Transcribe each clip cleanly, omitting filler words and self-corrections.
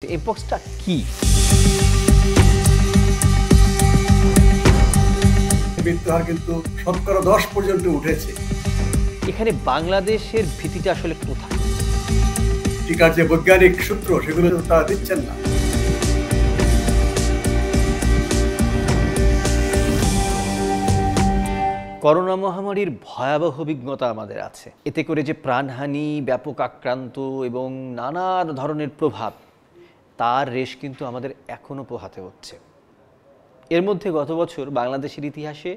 এমপক্সটা কি? মৃত্যু হার কিন্তু শতকরা 10 পর্যন্ত উঠেছে। এখানে বাংলাদেশের ভীতিটা আসলে কোথায়? টিকার যে বৈজ্ঞানিক সূত্র সেগুলো তারা দিচ্ছেন না। করোনা মহামারীর ভয়াবহ অভিজ্ঞতা আমাদের আছে। এতে করে যে প্রাণহানি, ব্যাপক আক্রান্ত এবং নানা ধরনের প্রভাব, তার রেশ কিন্তু আমাদের এখনও পোহাতে হচ্ছে। এর মধ্যে গত বছর বাংলাদেশের ইতিহাসে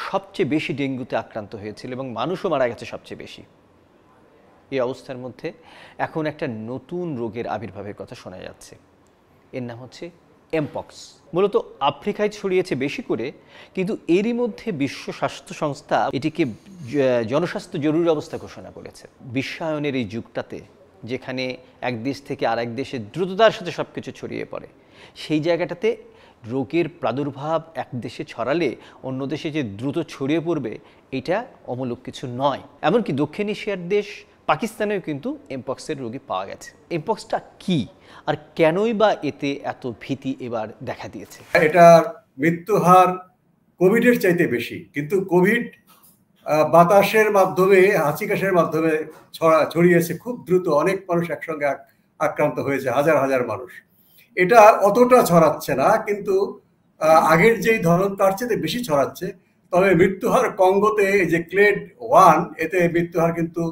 সবচেয়ে বেশি ডেঙ্গুতে আক্রান্ত হয়েছিল এবং মানুষও মারা গেছে সবচেয়ে বেশি। এই অবস্থার মধ্যে এখন একটা নতুন রোগের আবির্ভাবের কথা শোনা যাচ্ছে। এর নাম হচ্ছে এমপক্স। মূলত আফ্রিকায় ছড়িয়েছে বেশি করে, কিন্তু এরই মধ্যে বিশ্ব স্বাস্থ্য সংস্থা এটিকে জনস্বাস্থ্য জরুরি অবস্থা ঘোষণা করেছে। বিশ্বায়নের এই যুগটাতে, যেখানে এক দেশ থেকে আরেক দেশে দ্রুততার সাথে সব কিছু ছড়িয়ে পড়ে, সেই জায়গাটাতে রোগের প্রাদুর্ভাব এক দেশে ছড়ালে অন্য দেশে যে দ্রুত ছড়িয়ে পড়বে, এটা অমূলক কিছু নয়। এমনকি দক্ষিণ এশিয়ার দেশ পাকিস্তানেও কিন্তু এমপক্সের রোগী পাওয়া গেছে। এমপক্সটা কি আর কেনই বা এতে এত ভীতি এবার দেখা দিয়েছে? এটার মৃত্যু হার কোভিডের চাইতে বেশি, কিন্তু কোভিড বাতাসের মাধ্যমে, হাঁচি কাশির মাধ্যমে ছড়িয়েছে খুব দ্রুত। অনেক মানুষ একসঙ্গে আক্রান্ত হয়েছে, হাজার হাজার মানুষ। এটা অতটা ছড়াচ্ছে না, কিন্তু আগের যেই ধরন তার চেয়ে বেশি ছড়াচ্ছে। তবে মৃত্যুহার কঙ্গোতে যে ক্লেড 1, এতে মৃত্যুহার কিন্তু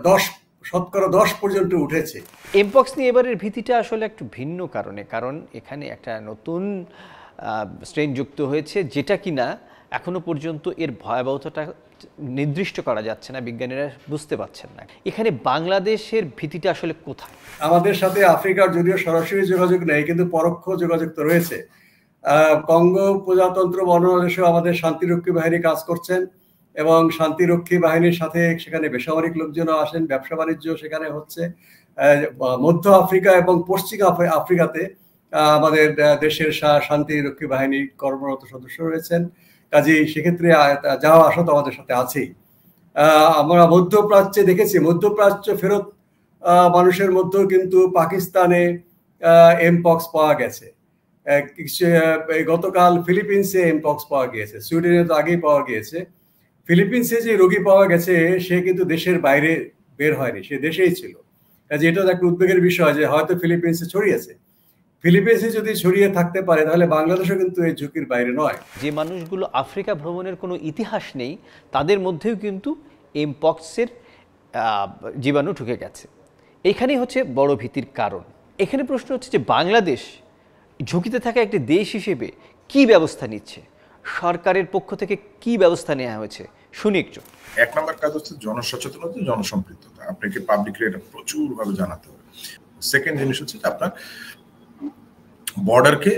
10% পর্যন্ত উঠেছে। এমপক্স নিয়ে এবারের ভীতিটা আসলে একটু ভিন্ন কারণে, কারণ এখানে একটা নতুন স্ট্রেন যুক্ত হয়েছে, যেটা কিনা এখনো পর্যন্ত এর ভয়াবহতাটা নির্দিষ্ট করা যাচ্ছে না, বিজ্ঞানীরা বুঝতে পারছেন না। এখানে বাংলাদেশের ভীতিটা আসলে কোথায়? আমাদের সাথে আফ্রিকার যদিও সরাসরি যোগাযোগ নেই, কিন্তু পরোক্ষ যোগাযোগ তো রয়েছে। কঙ্গো প্রজাতন্ত্র বর্ণদেশেও আমাদের শান্তিরক্ষী বাহিনী কাজ করছেন, এবং শান্তিরক্ষী বাহিনীর সাথে সেখানে বেসামরিক লোকজনও আসেন, ব্যবসা বাণিজ্য সেখানে হচ্ছে। মধ্য আফ্রিকা এবং পশ্চিম আফ্রিকাতে আমাদের দেশের শান্তিরক্ষী বাহিনীর কর্মরত সদস্য রয়েছেন। কাজেই সেক্ষেত্রে যাওয়া আসা তো আমাদের সাথে আছেই। আমরা মধ্যপ্রাচ্যে দেখেছি, মধ্যপ্রাচ্য ফেরত মানুষের মধ্যেও কিন্তু পাকিস্তানে এমপক্স পাওয়া গেছে। গতকাল ফিলিপিন্সে এমপক্স পাওয়া গিয়েছে, সুইডেনে তো আগেই পাওয়া গিয়েছে। ফিলিপিন্সে যে রোগী পাওয়া গেছে সে কিন্তু দেশের বাইরে বের হয়নি, সে দেশেই ছিল। এটা একটা উদ্বেগের বিষয় যে হয়তো ফিলিপিন্সে ছড়িয়েছে। ফিলিপিন্সে যদি ছড়িয়ে থাকতে পারে, তাহলে বাংলাদেশও কিন্তু এই ঝুঁকির বাইরে নয়। যে মানুষগুলো আফ্রিকা ভ্রমণের কোনো ইতিহাস নেই, তাদের মধ্যেও কিন্তু এমপক্সের জীবাণু ঢুকে গেছে। এইখানেই হচ্ছে বড় ভীতির কারণ। এখানে প্রশ্ন হচ্ছে যে বাংলাদেশ ঝুঁকিতে থাকা একটি দেশ হিসেবে কি ব্যবস্থা নিচ্ছে, সরকারের পক্ষ থেকে কি ব্যবস্থা নেওয়া হয়েছে, শুনি একটু। এক নম্বর কাজ হচ্ছে জনসচেতনতা, জনসম্পৃক্ততা। আপনাকে পাবলিকলি এটা প্রচুর ভাবে জানাতে হবে। সেকেন্ড জিনিস হচ্ছে আপনার বর্ডারকে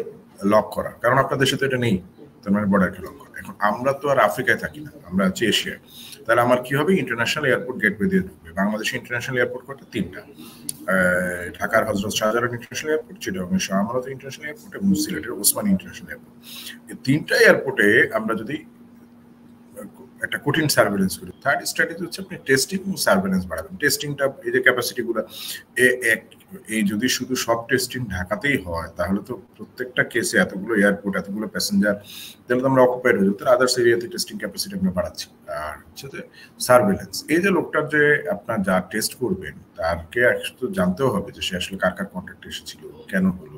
লক করা, কারণ আপনার দেশে তো এটা নেই, তার মানে বর্ডারকে লক করা। এখন আমরা তো আর আফ্রিকায় থাকি না, আমরা আছি এশিয়ায়। তাহলে আমার কি হবে, ইন্টারন্যাশনাল এয়ারপোর্ট গেটওয়ে দিয়ে ঢুকবে। বাংলাদেশে ইন্টারন্যাশনাল এয়ারপোর্ট কটা? 3টা। ঢাকার Hazrat Shahjalal international airport, চিটাগংয়ের Shah Amanat international airport এবং সিলেটের ওসমানী ইন্টারন্যাশনাল এয়ারপোর্ট। এই 3টা এয়ারপোর্টে আমরা যদি একটা কঠিন সার্ভেলেন্স করি, থার্ড স্ট্র্যাটেজি হচ্ছে আপনি টেস্টিং এবং সার্ভেলেন্স বাড়াবেন। টেস্টিংটা, এই যে ক্যাপাসিটি গুলো, এই যদি শুধু সব টেস্টিং ঢাকাতেই হয়, তাহলে তো প্রত্যেকটা কেসে এতগুলো এয়ারপোর্ট, এতগুলো প্যাসেঞ্জার, তাহলে তো আমরা অকুপাইড হয়ে যাবো। আদার্স এরিয়াতে টেস্টিং ক্যাপাসিটি আমরা বাড়াচ্ছি। আর হচ্ছে যে সার্ভেলেন্স, এই যে লোকটার যে আপনার যা টেস্ট করবেন, তারকে একটু জানতেও হবে যে সে আসলে কার কার কন্ট্যাক্টে এসেছিল, কেন হলো।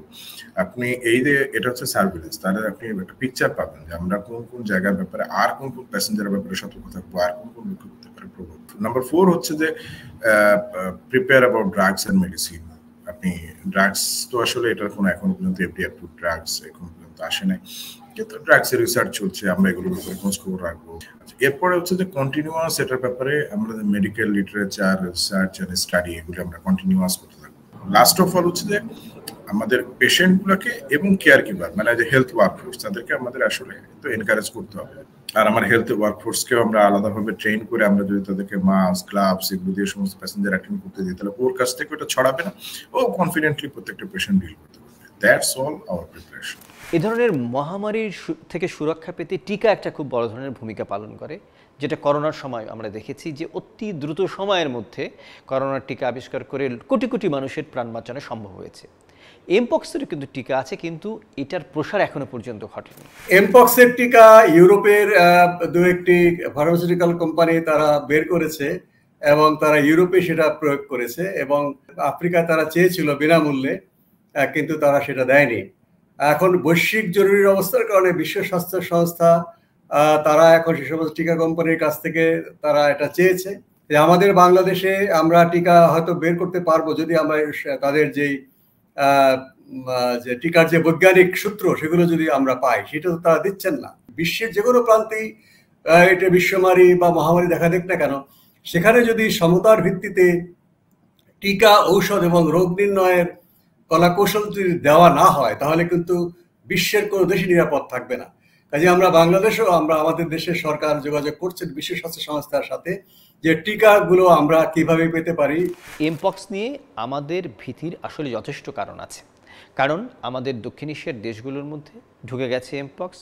আপনি এই যে এটা হচ্ছে সার্ভেলেন্স, তাহলে আপনি একটা পিকচার পাবেন যে আমরা কোন কোন জায়গার ব্যাপারে, আর কোন কোন প্যাসেঞ্জারের ব্যাপারে সতর্ক থাকবো, আর কোন কোন লোকের হতে পারে প্রভাব। নাম্বার 4 হচ্ছে যে prepare about drugs and medicine. আপনি ড্রাগস তো আসলে এটার কোনো এখন পর্যন্ত এফডিএ অ্যাপ্রুভড ড্রাগস এখন পর্যন্ত আসে নাই, কিন্তু ড্রাগসের রিসার্চ চলছে, আমরা এগুলোর ব্যাপারে খোঁজ খবর রাখবো। এরপরে হচ্ছে যে কন্টিনিউয়াস এটার ব্যাপারে আমরা medical literature, research and study, এগুলো আমরা কন্টিনিউয়াস করতে থাকবো। লাস্ট অফ অল হচ্ছে যে আমাদের পেশেন্ট গুলোকে এবং কেয়ার গিভার, মানে যে হেলথ ওয়ার্কফোর্স, তাদেরকে আমাদের আসলে তো এনকারেজ করতে হবে। আর আমার হেলথ ওয়ার্কফোর্সকেও আমরা আলাদাভাবে ট্রেন করে আমরা যদি তাদেরকে মাস্ক, গ্লাভস এগুলো দিয়ে সমস্ত প্যাসেঞ্জার অ্যাটেন্ড করতে দিই, তাহলে ওর কাছ থেকে ওটা ছড়াবে না, ও কনফিডেন্টলি প্রত্যেকটা পেশেন্ট ডিল করতে পারবে। That's all our preparation. এ ধরনের মহামারীর থেকে সুরক্ষা পেতে টিকা একটা খুব বড় ধরনের ভূমিকা পালন করে, যেটা করোনার সময় আমরা দেখেছি যে অতি দ্রুত সময়ের মধ্যে করোনার টিকা আবিষ্কার করে কোটি কোটি মানুষের প্রাণ বাঁচানো সম্ভব হয়েছে। এমপক্সেরও কিন্তু টিকা আছে, কিন্তু এটার প্রসার এখনো পর্যন্ত ঘটেনি। এমপক্সের টিকা ইউরোপের দু একটি ফার্মাসিউটিক্যাল কোম্পানি তারা বের করেছে এবং তারা ইউরোপে সেটা প্রয়োগ করেছে, এবং আফ্রিকায় তারা চেয়েছিল বিনামূল্যে, কিন্তু তারা সেটা দেয়নি। এখন বৈশ্বিক জরুরি অবস্থার কারণে বিশ্ব স্বাস্থ্য সংস্থা তারা এখন সে সমস্ত টিকা কোম্পানির কাছ থেকে তারা এটা চেয়েছে যে আমাদের বাংলাদেশে আমরা টিকা হয়তো বের করতে পারবো যদি আমরা তাদের যেই যে টিকার যে বৈজ্ঞানিক সূত্র সেগুলো যদি আমরা পাই। সেটা তো তারা দিচ্ছেন না। বিশ্বের যে কোনো প্রান্তেই এটা বিশ্বমারী বা মহামারী দেখা দেখ না কেন, সেখানে যদি সমতার ভিত্তিতে টিকা, ঔষধ এবং রোগ নির্ণয়ের কলাকৌশল যদি দেওয়া না হয়, তাহলে কিন্তু বিশ্বের কোনো দেশই নিরাপদ থাকবে না। কাজে আমরা বাংলাদেশেও আমাদের দেশের সরকার যোগাযোগ করছেন বিশ্ব স্বাস্থ্য সংস্থার সাথে যে টিকাগুলো আমরা কিভাবে পেতে পারি। এমপক্স নিয়ে আমাদের ভীতির আসলে যথেষ্ট কারণ আছে, কারণ আমাদের দক্ষিণ এশিয়ার দেশগুলোর মধ্যে ঢুকে গেছে এমপক্স,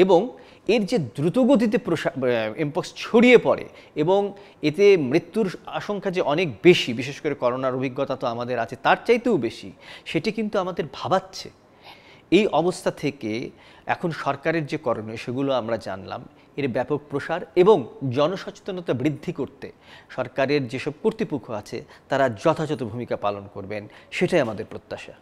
এবং এর যে দ্রুতগতিতে এমপক্স ছড়িয়ে পড়ে এবং এতে মৃত্যুর আশঙ্কা যে অনেক বেশি, বিশেষ করে করোনার অভিজ্ঞতা তো আমাদের আছে, তার চাইতেও বেশি, সেটি কিন্তু আমাদের ভাবাচ্ছে। এই অবস্থা থেকে এখন সরকারের যে করণীয় সেগুলো আমরা জানলাম, এর ব্যাপক প্রসার এবং জনসচেতনতা বৃদ্ধি করতে সরকারের যেসব কর্তৃপক্ষ আছে তারা যথাযথ ভূমিকা পালন করবেন, সেটাই আমাদের প্রত্যাশা।